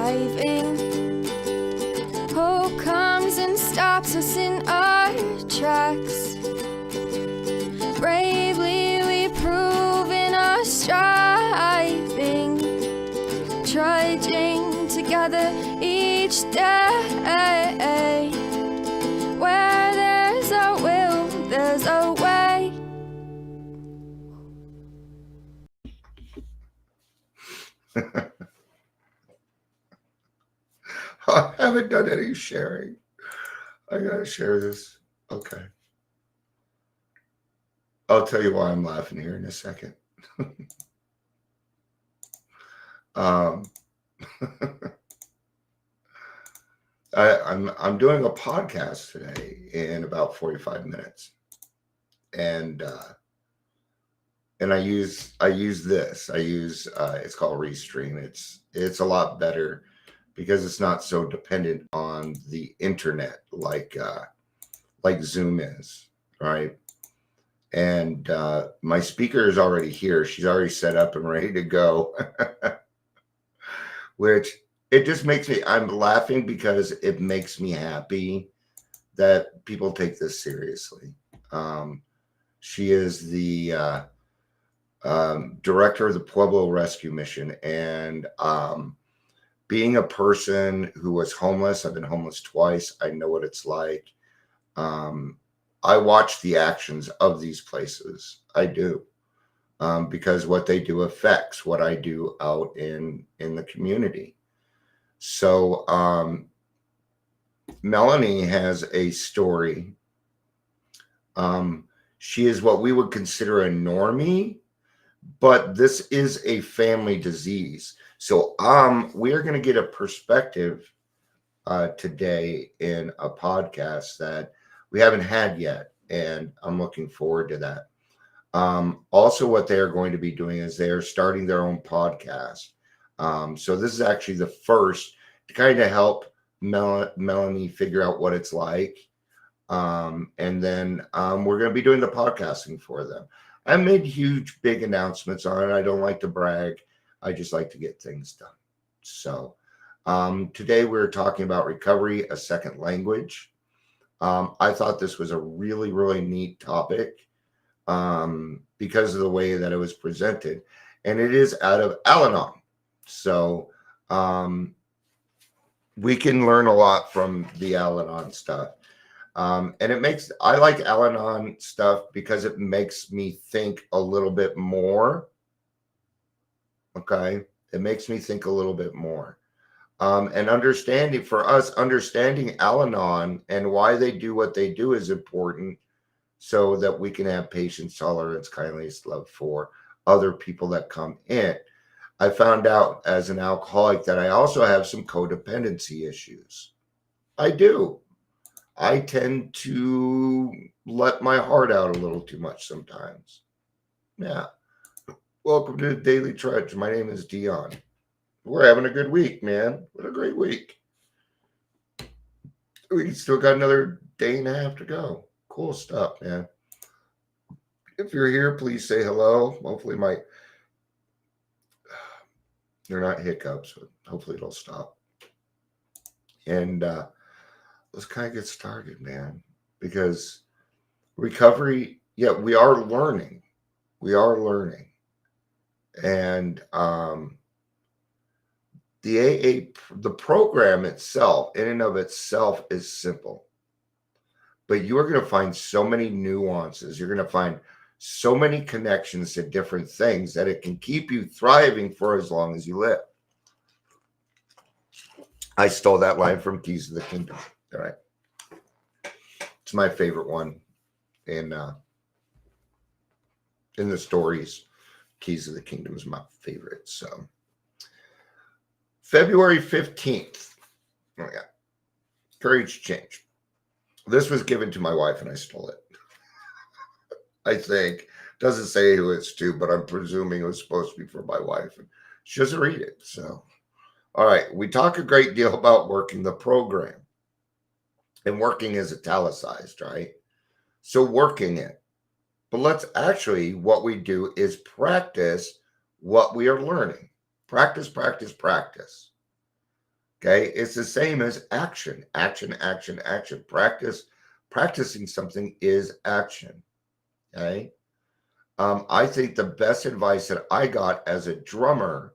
driving. Hope comes and stops us in our tracks. Bravely we prove in our striving, trudging together each day. Where there's a will, there's a way. I haven't done any sharing. I gotta share this. Okay. I'll tell you why I'm laughing here in a second. um, I'm doing a podcast today in about 45 minutes, and I use this. It's called Restream. It's a lot better because it's not so dependent on the internet like Zoom is, right? And my speaker is already here. She's already set up and ready to go, which it just makes me, I'm laughing because it makes me happy that people take this seriously. She is the director of the Pueblo Rescue Mission. And being a person who was homeless, I've been homeless twice. I know what it's like. I watch the actions of these places. I do. Because what they do affects what I do out in the community. So Melanie has a story. She is what we would consider a normie, but this is a family disease. So we are going to get a perspective today in a podcast that we haven't had yet, and I'm looking forward to that. Also, what they are going to be doing is they are starting their own podcast. So this is actually the first to kind of help Melanie figure out what it's like. And then we're going to be doing the podcasting for them. I made huge, big announcements on it. I don't like to brag. I just like to get things done. So today we're talking about recovery, a second language. I thought this was a really, really neat topic because of the way that it was presented. And it is out of Al-Anon. So we can learn a lot from the Al-Anon stuff. And I like Al-Anon stuff because it makes me think a little bit more. Okay. It makes me think a little bit more. And understanding Al-Anon and why they do what they do is important so that we can have patience, tolerance, kindness, love for other people that come in. I found out as an alcoholic that I also have some codependency issues. I do. I tend to let my heart out a little too much sometimes. Yeah. Welcome to the Daily Trudge. My name is Dion. We're having a good week, man. What a great week. We still got another day and a half to go. Cool stuff, man. If you're here, please say hello. Hopefully they're not hiccups, but hopefully it'll stop. And let's kind of get started, man, because recovery, we are learning. We are learning. And the program itself, in and of itself, is simple. But you are going to find so many nuances. You're going to find so many connections to different things that it can keep you thriving for as long as you live. I stole that line from Keys of the Kingdom. All right. It's my favorite one in the stories. Keys of the Kingdom is my favorite. So February 15th. Oh, yeah. Courage to Change. This was given to my wife and I stole it. I think. Doesn't say who it's to, but I'm presuming it was supposed to be for my wife. And she doesn't read it. So, all right. We talk a great deal about working the program. And working is italicized, right? So working it. But what we do is practice what we are learning. Practice, practice, practice. Okay. It's the same as action, action, action, action. Practicing something is action. Okay. I think the best advice that I got as a drummer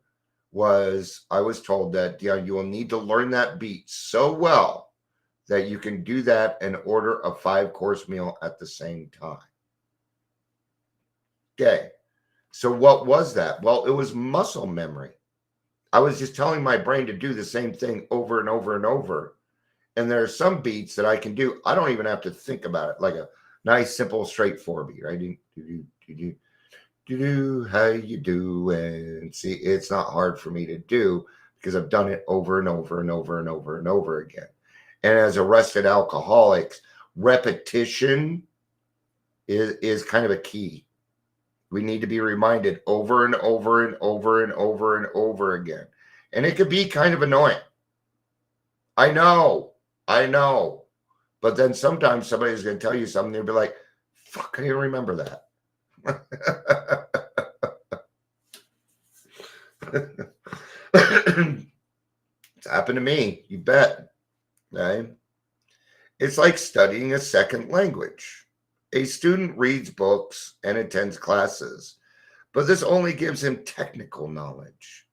was I was told that, yeah, you will need to learn that beat so well that you can do that and order a 5-course meal at the same time. Okay. So what was that? Well, it was muscle memory. I was just telling my brain to do the same thing over and over and over. And there are some beats that I can do. I don't even have to think about it. Like a nice, simple, straight 4 beat, right? Do how you do, and see, it's not hard for me to do because I've done it over and over and over and over and over again. And as arrested alcoholics, repetition is kind of a key. We need to be reminded over and over and over and over and over again. And it could be kind of annoying. I know. But then sometimes somebody's going to tell you something, they'll be like, fuck, I didn't remember that. It's happened to me, you bet. Right? It's like studying a second language. A student reads books and attends classes, but this only gives him technical knowledge.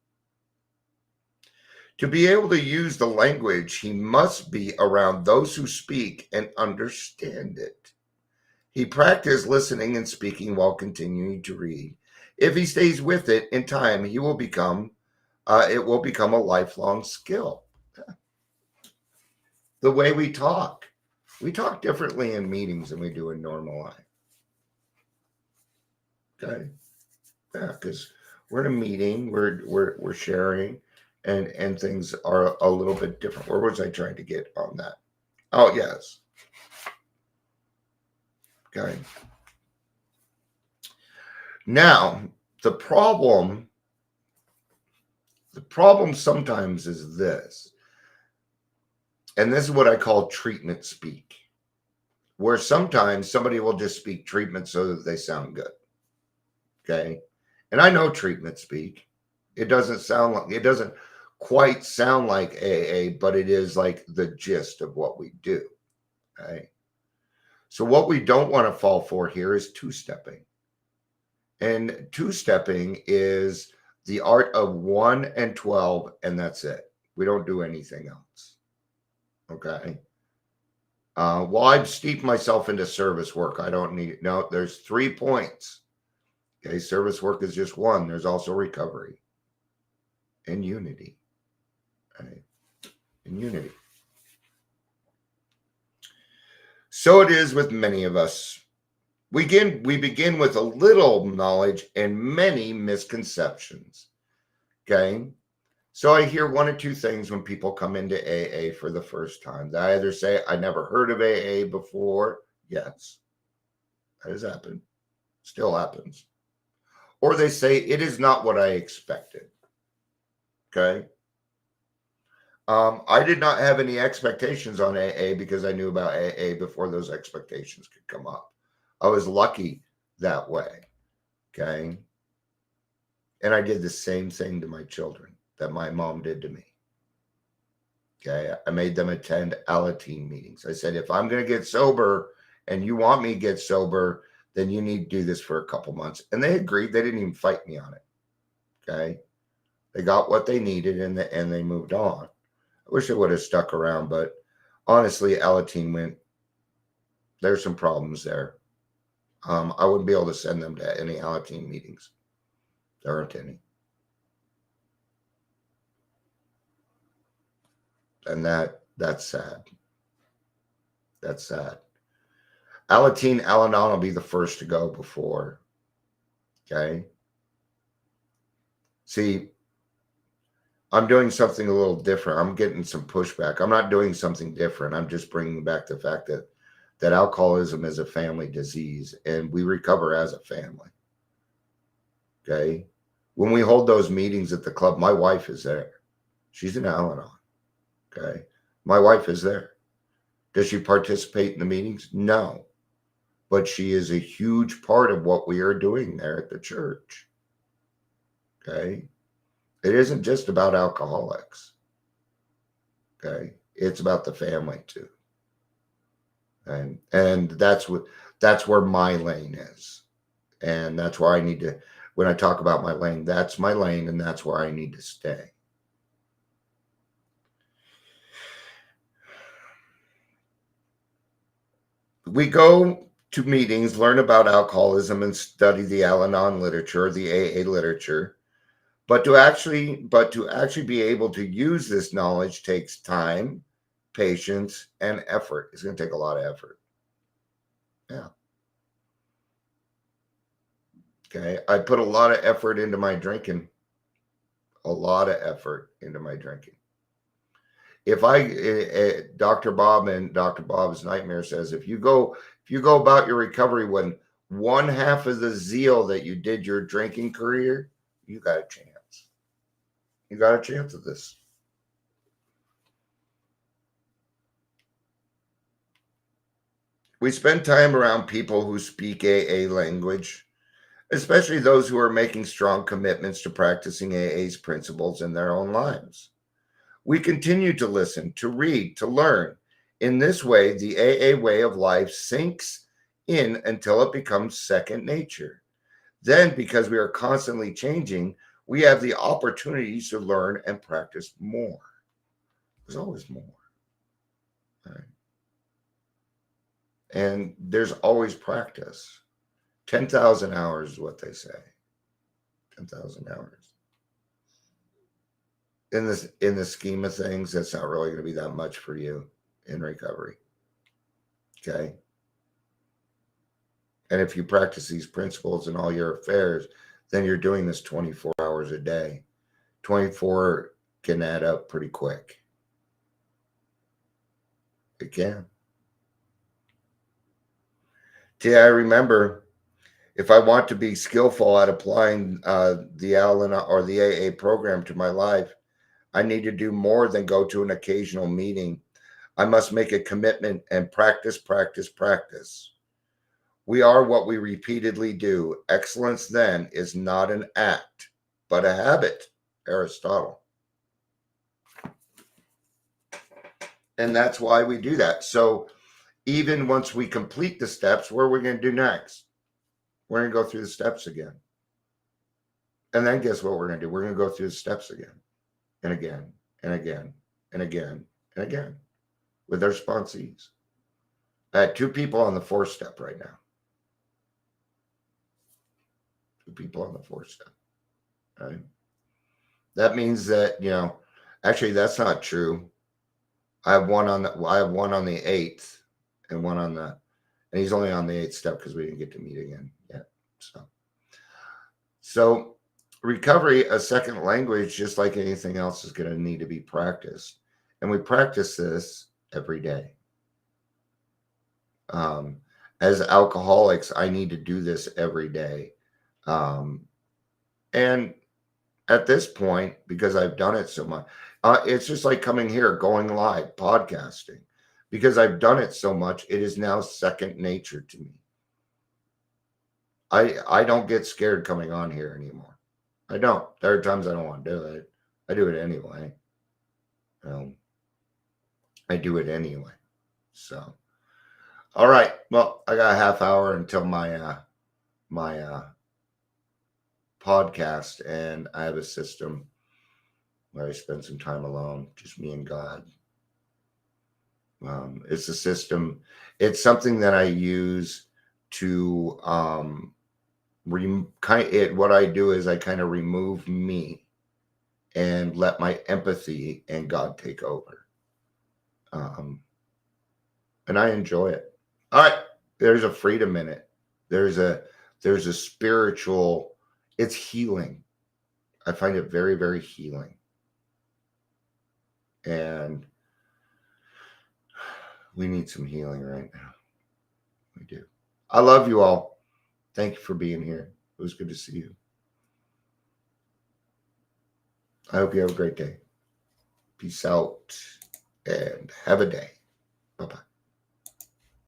To be able to use the language, he must be around those who speak and understand it. He practiced listening and speaking while continuing to read. If he stays with it, in time, it will become a lifelong skill. The way we talk differently in meetings than we do in normal life. Okay, yeah, because we're in a meeting, we're sharing, and things are a little bit different. Where was I trying to get on that? Oh, yes. Okay. Now, the problem sometimes is this, and this is what I call treatment speak, where sometimes somebody will just speak treatment so that they sound good. Okay. And I know treatment speak. It doesn't quite sound like AA, but it is like the gist of what we do. Okay. So what we don't want to fall for here is two-stepping. And two-stepping is the art of 1 and 12, and that's it. We don't do anything else. Okay. Well, I've steeped myself into service work. I don't need, no, there's 3 points. Okay. Service work is just one. There's also recovery and unity. Right? And unity. So it is with many of us. We begin with a little knowledge and many misconceptions. Okay. So I hear one or two things when people come into AA for the first time. They either say, I never heard of AA before. Yes, that has happened. Still happens. Or they say, it is not what I expected. Okay. I did not have any expectations on AA because I knew about AA before those expectations could come up. I was lucky that way. Okay. And I did the same thing to my children that my mom did to me. Okay. I made them attend Alateen meetings. I said, if I'm going to get sober and you want me to get sober, then you need to do this for a couple months. And they agreed. They didn't even fight me on it. Okay. They got what they needed and they moved on. I wish I would have stuck around, but honestly, Alateen there's some problems there. I wouldn't be able to send them to any Alateen meetings. There aren't any. And that's sad. That's sad. Alateen, Al-Anon will be the first to go before. Okay. See, I'm doing something a little different. I'm getting some pushback. I'm not doing something different. I'm just bringing back the fact that alcoholism is a family disease and we recover as a family. Okay. When we hold those meetings at the club, my wife is there. She's in Al-Anon. Okay. My wife is there. Does she participate in the meetings? No. But she is a huge part of what we are doing there at the church. Okay. It isn't just about alcoholics. Okay. It's about the family too. And that's where my lane is. And that's where I need to, when I talk about my lane, that's my lane, and that's where I need to stay. We go to meetings, learn about alcoholism, and study the Al-Anon literature, the AA literature. But to actually be able to use this knowledge takes time, patience, and effort. It's going to take a lot of effort. Yeah. Okay. I put a lot of effort into my drinking. A lot of effort into my drinking. If Dr. Bob and Dr. Bob's Nightmare says, if you go about your recovery when one half of the zeal that you did your drinking career, you got a chance. You got a chance at this. We spend time around people who speak AA language, especially those who are making strong commitments to practicing AA's principles in their own lives. We continue to listen, to read, to learn. In this way, the AA way of life sinks in until it becomes second nature. Then, because we are constantly changing, we have the opportunities to learn and practice more. There's always more. Right? And there's always practice. 10,000 hours is what they say. 10,000 hours. In the scheme of things, that's not really going to be that much for you in recovery. Okay. And if you practice these principles in all your affairs, then you're doing this 24 hours a day. 24 can add up pretty quick. It can. I remember, if I want to be skillful at applying the Al-Anon or the AA program to my life, I need to do more than go to an occasional meeting. I must make a commitment and practice, practice, practice. We are what we repeatedly do. Excellence, then, is not an act, but a habit. Aristotle. And that's why we do that. So even once we complete the steps, what are we going to do next? We're going to go through the steps again. And then guess what we're going to do? We're going to go through the steps again and again and again and again and again with our sponsees. I had 2 people on the 4th step right now. 2 people on the 4th step. Right? That means that, actually that's not true. I have one on the 8th and one on the, and he's only on the 8th step because we didn't get to meet again yet. So recovery, a second language, just like anything else, is going to need to be practiced. And we practice this every day. As alcoholics, I need to do this every day. And at this point, because I've done it so much, it's just like coming here, going live, podcasting. Because I've done it so much, it is now second nature to me. I don't get scared coming on here anymore. I don't. There are times I don't want to do it. I do it anyway. I do it anyway. So, all right. Well, I got a half hour until my podcast, and I have a system where I spend some time alone, just me and God. It's a system. It's something that I use to what I do is I kind of remove me and let my empathy and God take over. And I enjoy it. All right, there's a freedom in it. There's a spiritual. It's healing. I find it very, very healing. And we need some healing right now. We do. I love you all. Thank you for being here. It was good to see you. I hope you have a great day. Peace out and have a day. Bye-bye.